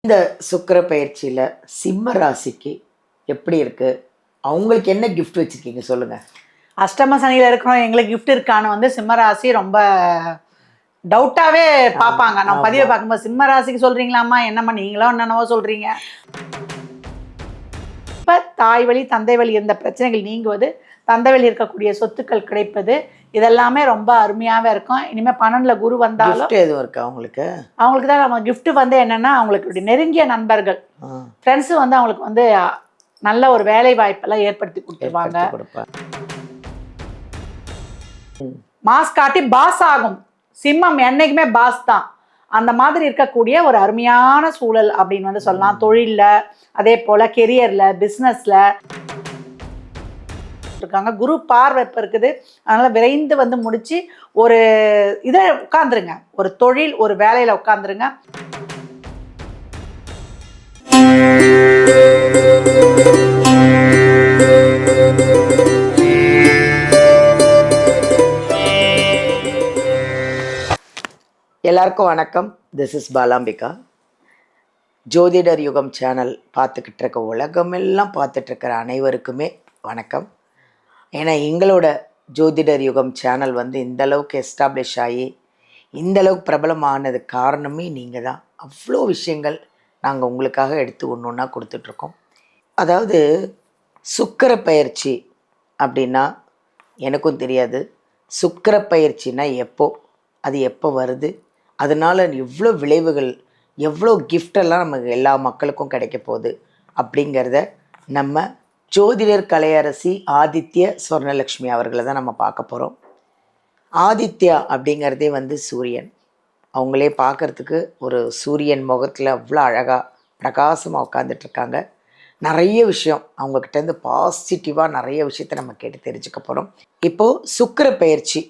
இந்த சுக்கிர பயிற்சியில சிம்ம ராசிக்கு எப்படி இருக்கு? அவங்களுக்கு என்ன கிஃப்ட் வச்சிருக்கீங்க சொல்லுங்க. அஷ்டம சனியில இருக்கிறோம், எங்களுக்கு கிஃப்ட் இருக்கான்னு வந்து சிம்ம ராசி ரொம்ப டவுட்டாவே பார்ப்பாங்க. நம்ம பதிவை பார்க்கும்போது சிம்ம ராசிக்கு சொல்றீங்களாமா, என்னம்மா நீங்களோ என்னென்னவோ சொல்றீங்க. இப்ப தாய் வழி தந்தை வழி இருந்த பிரச்சனைகள் நீங்குவது, தந்தை வழி இருக்கக்கூடிய சொத்துக்கள் கிடைப்பது, இதெல்லாமே ரொம்ப அருமையாவே இருக்கும். இனிமே 12ல குரு வந்தாலும் எதுவும் இருக்கா அவங்களுக்கு? அவங்களுக்கு தான் நம்ம கிஃப்ட் வந்து என்னன்னா, அவங்களுக்கு நெருங்கிய நண்பர்கள் ஃப்ரெண்ட்ஸ் வந்து அவங்களுக்கு வந்து நல்ல ஒரு வேலை வாய்ப்பெல்லாம் ஏற்படுத்தி கொடுத்துருவாங்க. மாஸ் காட்டி பாஸ் ஆகும். சிம்மம் என்னைக்குமே பாஸ் தான். அந்த மாதிரி இருக்கக்கூடிய ஒரு அருமையான சூழல் அப்படின்னு வந்து சொல்லலாம். தொழில்ல, அதே போல கெரியர்ல, பிசினஸ்ல இருக்காங்க. குரு பார்வை இப்ப இருக்குது. அதனால விரைந்து வந்து முடிச்சு ஒரு இதை உட்காந்துருங்க, ஒரு தொழில் ஒரு வேலையில உட்காந்துருங்க. எல்லாருக்கும் வணக்கம். This is Balambika. ஜோதிடர் யுகம் சேனல் பார்த்துக்கிட்டு இருக்க உலகமெல்லாம் பார்த்துட்டு இருக்கிற அனைவருக்குமே வணக்கம். ஏன்னா எங்களோட ஜோதிடர் யுகம் சேனல் வந்து இந்த அளவுக்கு எஸ்டாப்ளிஷ் ஆகி இந்த அளவுக்கு பிரபலமானது காரணமே நீங்கள் தான். அவ்வளோ விஷயங்கள் நாங்கள் உங்களுக்காக எடுத்து ஒன்று ஒன்றா கொடுத்துட்ருக்கோம். அதாவது சுக்கிர பயிற்சி அப்படின்னா எனக்கும் தெரியாது. சுக்கிர பயிற்சினா எப்போ, அது எப்போ வருது, அதனால் எவ்வளோ விளைவுகள், எவ்வளோ கிஃப்டெல்லாம் நமக்கு எல்லா மக்களுக்கும் கிடைக்க போகுது அப்படிங்கிறத நம்ம ஜோதிடர் கலையரசி ஆதித்ய சொர்ணலக்ஷ்மி அவர்களை தான் நம்ம பார்க்க போகிறோம். ஆதித்யா அப்படிங்கிறதே வந்து சூரியன். அவங்களே பார்க்குறதுக்கு ஒரு சூரியன் முகத்தில் அவ்வளோ அழகாக பிரகாசமாக உட்காந்துட்ருக்காங்க. நிறைய விஷயம் அவங்கக்கிட்டேருந்து பாசிட்டிவாக நிறைய விஷயத்தை நம்ம கேட்டு தெரிஞ்சுக்க போகிறோம். இப்போது சுக்கிர பயிற்சி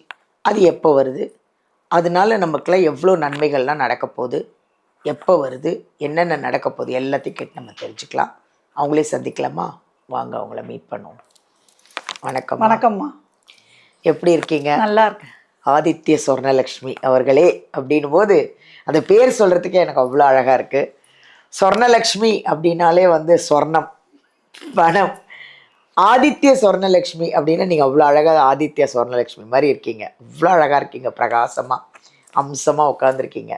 அது எப்போ வருது, அதனால நமக்குலாம் எவ்வளோ நன்மைகள்லாம் நடக்க போகுது, எப்போ வருது, என்னென்ன நடக்க போகுது எல்லாத்தையும் கேட்டு நம்ம தெரிஞ்சுக்கலாம். அவங்களே சந்திக்கலாமா? வாங்க அவங்கள மீட் பண்ணுவோம். வணக்கம். வணக்கம்மா, எப்படி இருக்கீங்க? நல்லா இருக்கேன். ஆதித்ய சொர்ணலக்ஷ்மி அவர்களே அப்படின் போது அந்த பேர் சொல்கிறதுக்கே எனக்கு அவ்வளோ அழகாக இருக்குது. சொர்ணலக்ஷ்மி அப்படின்னாலே வந்து சொர்ணம், பணம். ஆதித்ய சொர்ணலக்ஷ்மி அப்படின்னா நீங்கள் அவ்வளோ அழகாக ஆதித்ய சொர்ணலக்ஷ்மி மாதிரி இருக்கீங்க. அவ்வளோ அழகாக இருக்கீங்க, பிரகாசமாக அம்சமாக உட்காந்துருக்கீங்க.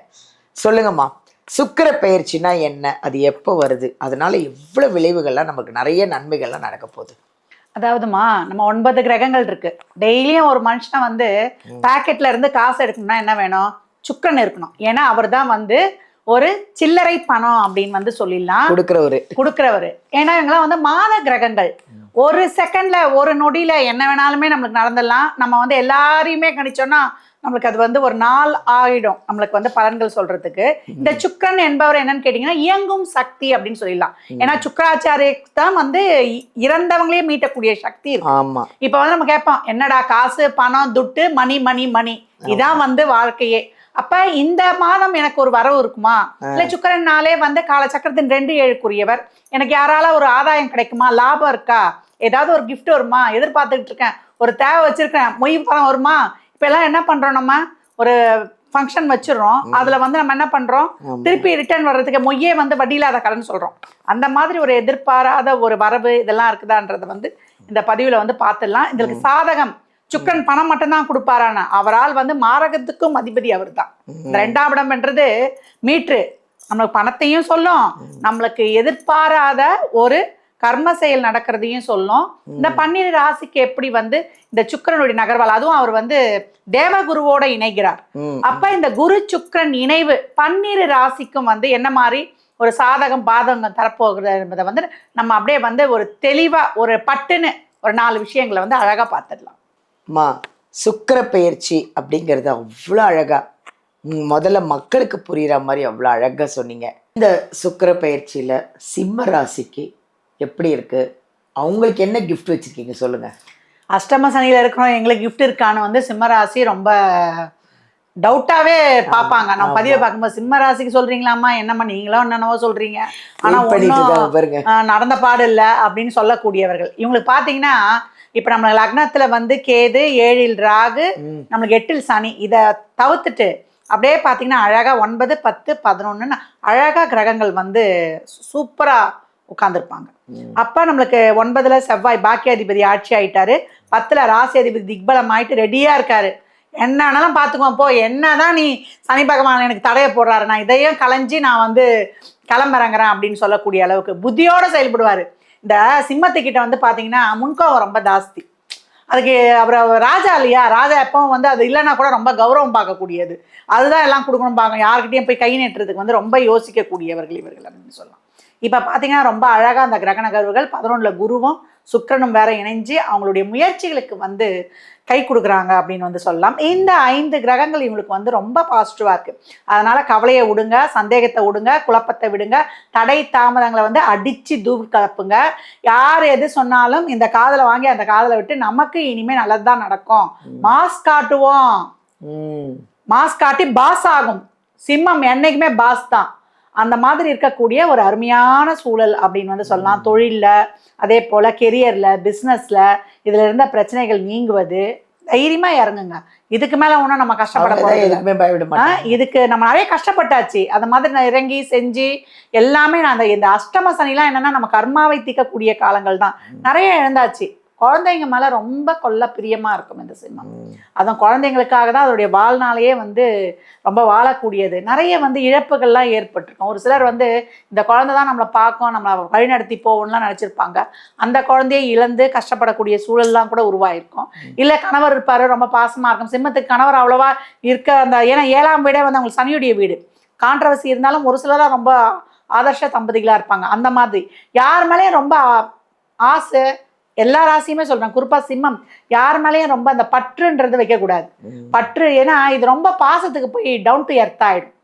சொல்லுங்கம்மா, சுக்கிர பயிற்சினா என்ன, அது எப்போ வருது, அதனால எவ்வளோ விளைவுகள்லாம் நமக்கு நிறைய நன்மைகள்லாம் நடக்க போகுது? அதாவதுமா, நம்ம 9 கிரகங்கள் இருக்கு. டெய்லியும் ஒரு மனுஷன் வந்து பாக்கெட்ல இருந்து காசு எடுக்கணும்னா என்ன வேணும்? சுக்கிரன் இருக்கணும். ஏன்னா அவர் தான் வந்து ஒரு சில்லறை பணம் அப்படின்னு வந்து சொல்லிடலாம், கொடுக்கிறவரு. ஏன்னா இவங்கெல்லாம் வந்து மாத கிரகங்கள். ஒரு செகண்ட்ல ஒரு நொடியில என்ன வேணாலுமே நம்மளுக்கு நடந்துடலாம். நம்ம வந்து எல்லாரையுமே கணிச்சோம்னா நம்மளுக்கு அது வந்து ஒரு நாள் ஆகிடும் நம்மளுக்கு வந்து பலன்கள் சொல்றதுக்கு. இந்த சுக்கிரன் என்பவர் என்னன்னு கேட்டீங்கன்னா இயங்கும் சக்தி அப்படின்னு சொல்லிடலாம். ஏன்னா சுக்கராச்சாரியக்கு தான் வந்து இறந்தவங்களே மீட்டக்கூடிய சக்தி இருக்கு. இப்ப வந்து நம்ம கேட்போம், என்னடா காசு பணம் துட்டு மணி மணி மணி, இதான் வந்து வாழ்க்கையே. அப்ப இந்த மாதம் எனக்கு ஒரு வரவு இருக்குமா, இல்ல சுக்கிரனாலே வந்து காலச்சக்கரத்தின் 2-7 எனக்கு யாரால ஒரு ஆதாயம் கிடைக்குமா, லாபம் இருக்கா, ஏதாவது ஒரு கிஃப்ட் வருமா, எதிர்பார்த்துக்கிட்டு இருக்கேன், ஒரு தேவை வச்சிருக்கேன், மொய் பணம் வருமா. இப்ப எல்லாம் என்ன பண்றோம், நம்ம ஒரு ஃபங்க்ஷன் வச்சிடறோம், அதுல வந்து நம்ம என்ன பண்றோம், திருப்பி ரிட்டர்ன் வர்றதுக்கு மொய்யே வந்து வட்டி இல்லாத கடன் சொல்றோம். அந்த மாதிரி ஒரு எதிர்பாராத ஒரு வரவு இதெல்லாம் இருக்குதான்றத வந்து இந்த பதிவுல வந்து பார்த்துடலாம். இதுக்கு சாதகம் சுக்கிரன் பணம் மட்டும்தான் கொடுப்பாரான, அவரால் வந்து மாரகத்துக்கும் அதிபதி அவர் தான். இந்த 2ஆம் இடம் என்றது மீட்ரு, நம்மளுக்கு பணத்தையும் சொல்லும், நம்மளுக்கு எதிர்பாராத ஒரு கர்ம செயல் நடக்கிறதையும் சொல்லும். இந்த 12 ராசிக்கு எப்படி வந்து இந்த சுக்கிரனுடைய நகர்வால், அதுவும் அவர் வந்து தேவகுருவோட இணைகிறார். அப்ப இந்த குரு சுக்கிரன் இணைவு 12 ராசிக்கும் வந்து என்ன மாதிரி ஒரு சாதகம் பாதகம் தரப்போகிறது என்பதை வந்து நம்ம அப்படியே வந்து ஒரு தெளிவா ஒரு பட்டுன்னு ஒரு 4 விஷயங்களை வந்து அழகா பார்த்துடலாம். சுக்கிர பயிற்சி அப்படிங்கிறது அவ்வளோ அழகா முதல்ல மக்களுக்கு புரியுற மாதிரி அவ்வளோ அழகா சொன்னீங்க. இந்த சுக்கிர பயிற்சியில சிம்ம ராசிக்கு எப்படி இருக்கு, அவங்களுக்கு என்ன கிஃப்ட் வச்சிருக்கீங்க சொல்லுங்க. அஷ்டம சனியில இருக்கிறோம், எங்களுக்கு கிஃப்ட் இருக்கான்னு வந்து சிம்ம ராசி ரொம்ப டவுட்டாவே பார்ப்பாங்க. நம்ம பதிவை பார்க்கும்போது சிம்ம ராசிக்கு சொல்றீங்களாமா, என்னம்மா நீங்களோ என்னென்னவோ சொல்றீங்க, ஆனா ஒன்றும் நடந்த பாடு இல்லை அப்படின்னு சொல்லக்கூடியவர்கள். இவங்களுக்கு பாத்தீங்கன்னா இப்ப நம்ம லக்னத்துல வந்து கேது, 7ல் ராகு, நம்மளுக்கு 8ல் சனி, இதை தவிர்த்துட்டு அப்படியே பார்த்தீங்கன்னா அழகா 9, 10, 11 அழகா கிரகங்கள் வந்து சூப்பரா உட்கார்ந்துருப்பாங்க. அப்ப நம்மளுக்கு 9ல செவ்வாய் பாக்கியாதிபதி ஆட்சி ஆயிட்டாரு, 10ல ராசி அதிபதி திக்பலம் ஆயிட்டு ரெடியா இருக்காரு. என்னன்னாலும் பார்த்துக்குவோம் போ, என்னதான் நீ சனி பகவான் எனக்கு தடைய போடுறாரு, நான் இதையும் களைஞ்சி நான் வந்து கிளம்பிறங்குறேன் அப்படின்னு சொல்லக்கூடிய அளவுக்கு புத்தியோட செயல்படுவாரு. இந்த சிம்மத்துக்கிட்ட வந்து பார்த்தீங்கன்னா முன்கோவம் ரொம்ப ஜாஸ்தி. அதுக்கு அப்புறம் ராஜா இல்லையா, ராஜா எப்பவும் வந்து அது இல்லைன்னா கூட ரொம்ப கௌரவம் பார்க்கக்கூடியது, அதுதான் எல்லாம் கொடுக்கணும் பார்க்கணும், யாருக்கிட்டையும் போய் கை நீட்டுறதுக்கு வந்து ரொம்ப யோசிக்கக்கூடியவர்கள் இவர்கள் அப்படின்னு சொல்லலாம். இப்போ பார்த்தீங்கன்னா ரொம்ப அழகாக அந்த கிரக நகர்வுகள் 11ல் குருவும் சுக்கிரனும் வேற இணைஞ்சு அவங்களுடைய முயற்சிகளுக்கு வந்து கை கொடுக்குறாங்க அப்படின்னு வந்து சொல்லலாம். இந்த 5 கிரகங்கள் இவங்களுக்கு வந்து ரொம்ப பாசிட்டிவாக இருக்குது. அதனால் கவலையை விடுங்க, சந்தேகத்தை விடுங்க, குழப்பத்தை விடுங்க, தடை தாமதங்களை வந்து அடித்து தூள் கலப்புங்க. யார் எது சொன்னாலும் இந்த காதலை வாங்கி அந்த காதலை விட்டு நமக்கு இனிமேல் நல்லது தான் நடக்கும், மாஸ் காட்டுவோம், மாஸ் காட்டி பாஸ் ஆகும். சிம்மம் என்னைக்குமே பாஸ் தான். அந்த மாதிரி இருக்கக்கூடிய ஒரு அருமையான சூழல் அப்படின்னு வந்து சொல்லலாம். தொழிலில், அதே போல் கெரியரில், பிஸ்னஸில் இதில் இருந்த பிரச்சனைகள் நீங்குவது. தைரியமாக இறங்குங்க. இதுக்கு மேலே ஒன்றும் நம்ம கஷ்டப்பட இதுக்கு நம்ம நிறைய கஷ்டப்பட்டாச்சு. அந்த மாதிரி நான் இறங்கி செஞ்சு எல்லாமே நான் இந்த அஷ்டம சனிலாம் என்னென்னா நம்ம கர்மாவை தீர்க்கக்கூடிய காலங்கள் தான். நிறைய இழந்தாச்சு. குழந்தைங்க மேலே ரொம்ப கொல்ல பிரியமாக இருக்கும் இந்த சிம்மம். அதுவும் குழந்தைங்களுக்காக தான் அதோடைய வாழ்நாளையே வந்து ரொம்ப வாழக்கூடியது. நிறைய வந்து இழப்புகள்லாம் ஏற்பட்டிருக்கும். ஒரு சிலர் வந்து இந்த குழந்தை தான் நம்மளை பார்க்கும், நம்மளை வழிநடத்தி போகணும்லாம் நினச்சிருப்பாங்க. அந்த குழந்தையை இழந்து கஷ்டப்படக்கூடிய சூழல்லாம் கூட உருவாயிருக்கும். இல்லை கணவர் இருப்பார், ரொம்ப பாசமாக இருக்கும். சிம்மத்துக்கு கணவர் அவ்வளோவா இருக்க அந்த, ஏன்னா 7ஆம் வீடே வந்து அவங்களுக்கு சனியுடைய வீடு. கான்ட்ரவர்சி இருந்தாலும் ஒரு சிலராக ரொம்ப ஆதர்ஷ தம்பதிகளாக இருப்பாங்க. அந்த மாதிரி யார் மேலேயும் ரொம்ப ஆசை, எல்லா ராசியுமே சொல்றேன், குறிப்பா சிம்மம் யார் மேலேயும் ரொம்ப அந்த பற்றுன்றது வைக்கக்கூடாது. பற்று, ஏன்னா இது ரொம்ப பாசத்துக்கு போய் டவுன் டு எர்த் ஆயிடும்.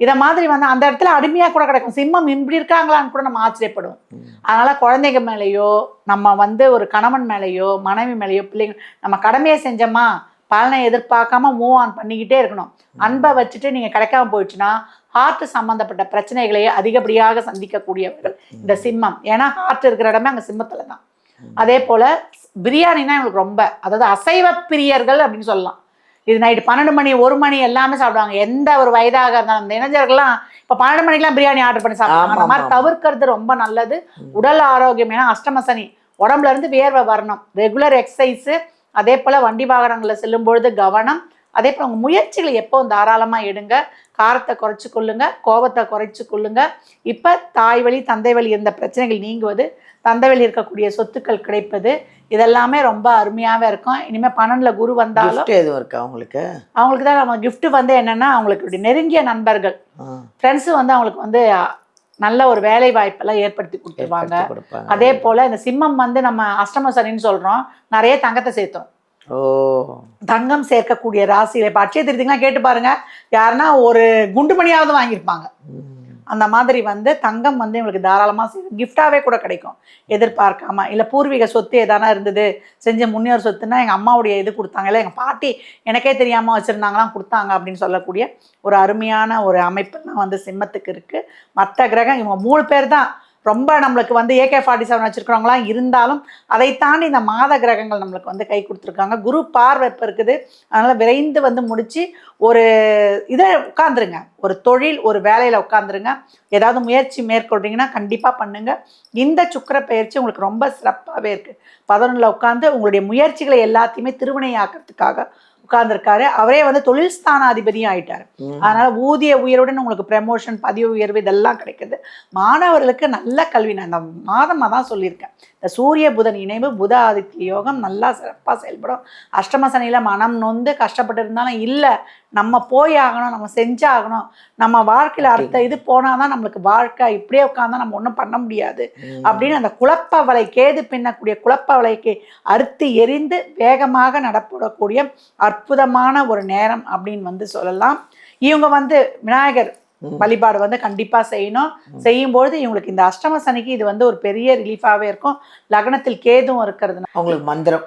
இதை மாதிரி வந்து அந்த இடத்துல அடிமையா கூட கிடைக்கும். சிம்மம் இப்படி இருக்காங்களான்னு கூட நம்ம ஆச்சரியப்படுவோம். அதனால குழந்தைங்க மேலேயோ, நம்ம வந்து ஒரு கணவன் மேலேயோ, மனைவி மேலேயோ, பிள்ளைங்க நம்ம கடமையை செஞ்சோமா, பலனை எதிர்பார்க்காம மூவ் ஆன் பண்ணிக்கிட்டே இருக்கணும். அன்பை வச்சுட்டு நீங்க கிடைக்காம போயிடுச்சுன்னா ஹார்ட் சம்பந்தப்பட்ட பிரச்சனைகளையே அதிகப்படியாக சந்திக்கக்கூடியவர்கள் இந்த சிம்மம். ஏன்னா ஹார்ட் இருக்கிற இடமே அங்க சிம்மத்துல தான். அதே போல பிரியாணினா இவங்களுக்கு ரொம்ப, அதாவது அசைவ பிரியர்கள் அப்படின்னு சொல்லலாம். இது நைட்டு 12 மணி 1 மணி எல்லாமே சாப்பிடுவாங்க. எந்த ஒரு வயதாக இருந்தாலும் இந்த இளைஞர்கள்லாம் இப்போ 12 மணிக்கெல்லாம் பிரியாணி ஆர்டர் பண்ணி சாப்பிடுவாங்க. அந்த மாதிரி தவிர்க்கிறது ரொம்ப நல்லது. உடல் ஆரோக்கியம், ஏன்னா அஷ்டமசனி, உடம்புல இருந்து வேர்வை வரணும். ரெகுலர் எக்ஸசைஸு, அதே போல வண்டி வாகனங்களில் செல்லும் பொழுது கவனம். அதே போல் உங்கள் முயற்சிகளை எப்போவும் தாராளமாக எடுங்க. காரத்தை குறைச்சி கொள்ளுங்க, கோபத்தை குறைச்சி கொள்ளுங்க. இப்போ தாய் வழி தந்தை வழி இருந்த பிரச்சனைகள் நீங்குவது, தந்தை வழி இருக்கக்கூடிய சொத்துக்கள் கிடைப்பது, இதெல்லாமே ரொம்ப அருமையாகவே இருக்கும். இனிமேல் 12ல் குரு வந்தாலும் எதுவும் இருக்கா அவங்களுக்கு? அவங்களுக்கு தான் நம்ம கிஃப்ட் வந்து என்னென்னா, அவங்களுக்கு நெருங்கிய நண்பர்கள், ஃப்ரெண்ட்ஸு வந்து அவங்களுக்கு வந்து நல்ல ஒரு வேலை வாய்ப்பெல்லாம் ஏற்படுத்தி கொடுத்துருவாங்க. அதே போல் இந்த சிம்மம் வந்து நம்ம அஷ்டம சனின்னு சொல்கிறோம், நிறைய தங்கத்தை சேர்த்தோம். தங்கம் சேர்க்கக்கூடிய ராசியில இப்போ அட்சய திருத்திங்கலாம் கேட்டு பாருங்க, யாருன்னா ஒரு குண்டு மணியாவது வாங்கியிருப்பாங்க. அந்த மாதிரி வந்து தங்கம் வந்து இவங்களுக்கு தாராளமாக கிஃப்டாகவே கூட கிடைக்கும், எதிர்பார்க்காம. இல்லை பூர்வீக சொத்து எதானா இருந்தது, செஞ்ச முன்னோர் சொத்துன்னா எங்கள் அம்மாவுடைய இது கொடுத்தாங்க, இல்லை எங்கள் பாட்டி எனக்கே தெரியாமல் வச்சுருந்தாங்களாம் கொடுத்தாங்க அப்படின்னு சொல்லக்கூடிய ஒரு அருமையான ஒரு அமைப்புலாம் வந்து சிம்மத்துக்கு இருக்குது. மற்ற கிரகம் இவங்க 3 பேர் தான் ரொம்ப நம்மளுக்கு வந்து AK-47 வச்சுருக்கிறவங்களாம் இருந்தாலும் அதை தாண்டி இந்த மாத கிரகங்கள் நம்மளுக்கு வந்து கை கொடுத்துருக்காங்க. குரு பார்வை இப்போ இருக்குது. அதனால் விரைந்து வந்து முடித்து ஒரு இதை உட்காந்துருங்க, ஒரு தொழில் ஒரு வேலையில் உட்காந்துருங்க. ஏதாவது முயற்சி மேற்கொள்றீங்கன்னா கண்டிப்பாக பண்ணுங்கள். இந்த சுக்கிர பயிற்சி உங்களுக்கு ரொம்ப சிறப்பாகவே இருக்குது. 11ல் உட்காந்து உங்களுடைய முயற்சிகளை எல்லாத்தையுமே திருவினையாக்கிறதுக்காக உட்கார்ந்துருக்காரு. அவரே வந்து தொழில் ஸ்தானாதிபதியும் ஆயிட்டாரு. அதனால ஊதிய உயர்வுடன் உங்களுக்கு ப்ரமோஷன், பதிவு உயர்வு இதெல்லாம் கிடைக்குது. மாணவர்களுக்கு நல்ல கல்வி, நான் இந்த மாதம் தான் சொல்லியிருக்கேன், இந்த சூரிய புதன் இணைவு புத ஆதித்ய யோகம் நல்லா சிறப்பாக செயல்படும். அஷ்டம சனியில் மனம் நொந்து கஷ்டப்பட்டு இருந்தாலும் இல்லை, நம்ம போய் ஆகணும், நம்ம செஞ்சாகணும், நம்ம வாழ்க்கையில் அடுத்த இது போனால் தான் நம்மளுக்கு வாழ்க்கை, இப்படியே உட்காந்தா நம்ம ஒன்றும் பண்ண முடியாது அப்படின்னு அந்த குழப்ப வலை, கேது பின்னக்கூடிய குழப்ப வலைக்கு அறுத்து எரிந்து வேகமாக நடப்படக்கூடிய அற்புதமான ஒரு நேரம் அப்படின்னு வந்து சொல்லலாம். இவங்க வந்து விநாயகர் வழிபாடு வந்து கண்டிப்பா செய்யணும். செய்யும்பொழுது இவங்களுக்கு இந்த அஷ்டம சனிக்கு இது வந்து ஒரு பெரிய ரிலீஃபாவே இருக்கும். லக்னத்தில் கேதுவும் இருக்கிறதுனால அவங்களுக்கு மந்திரம்,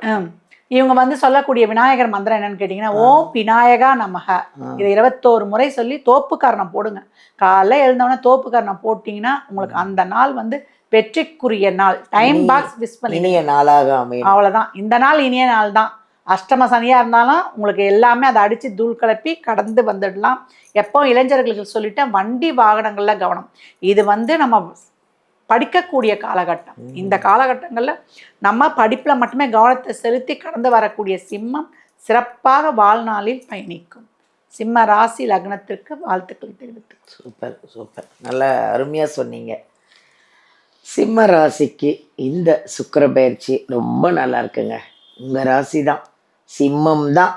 இவங்க வந்து சொல்லக்கூடிய விநாயகர் மந்திரம் என்னன்னு கேட்டீங்கன்னா, ஓம் விநாயகா நமக. இதை 21 முறை சொல்லி தோப்புக்காரணம் போடுங்க. காலைல எழுந்தவொடனே தோப்புக்காரணம் போட்டீங்கன்னா உங்களுக்கு அந்த நாள் வந்து வெற்றிக்குரிய நாள். டைம் பாக்ஸ் மிஸ் பண்ணி இனிய நாளாக அமையும். அவ்வளவுதான், இந்த நாள் இனிய நாள் தான். அஷ்டம சனியாக இருந்தாலும் உங்களுக்கு எல்லாமே அதை அடித்து தூள் கிளப்பி கடந்து வந்துடலாம். எப்போ இளைஞர்களுக்கு சொல்லிட்டேன், வண்டி வாகனங்களில் கவனம். இது வந்து நம்ம படிக்கக்கூடிய காலகட்டம். இந்த காலகட்டங்களில் நம்ம படிப்பில் மட்டுமே கவனத்தை செலுத்தி கடந்து வரக்கூடிய சிம்மம் சிறப்பாக வாழ்நாளில் பயணிக்கும். சிம்ம ராசி லக்னத்திற்கு வாழ்த்துக்கள் தெரிவித்து. சூப்பர் சூப்பர், நல்லா அருமையாக சொன்னீங்க. சிம்ம ராசிக்கு இந்த சுக்கிர பயிற்சி ரொம்ப நல்லா இருக்குங்க. உங்கள் ராசி தான், சிம்மம் தான்.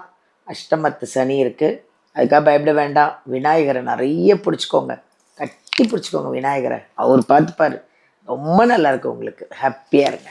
அஷ்டமத்து சனி இருக்குது, அதுக்காக பயப்பட வேண்டாம். விநாயகரை நிறைய பிடிச்சிக்கோங்க, கட்டி பிடிச்சிக்கோங்க விநாயகரை. அவர் பார்த்துப்பாரு. ரொம்ப நல்லா இருக்கு உங்களுக்கு. ஹாப்பியாக இருங்க.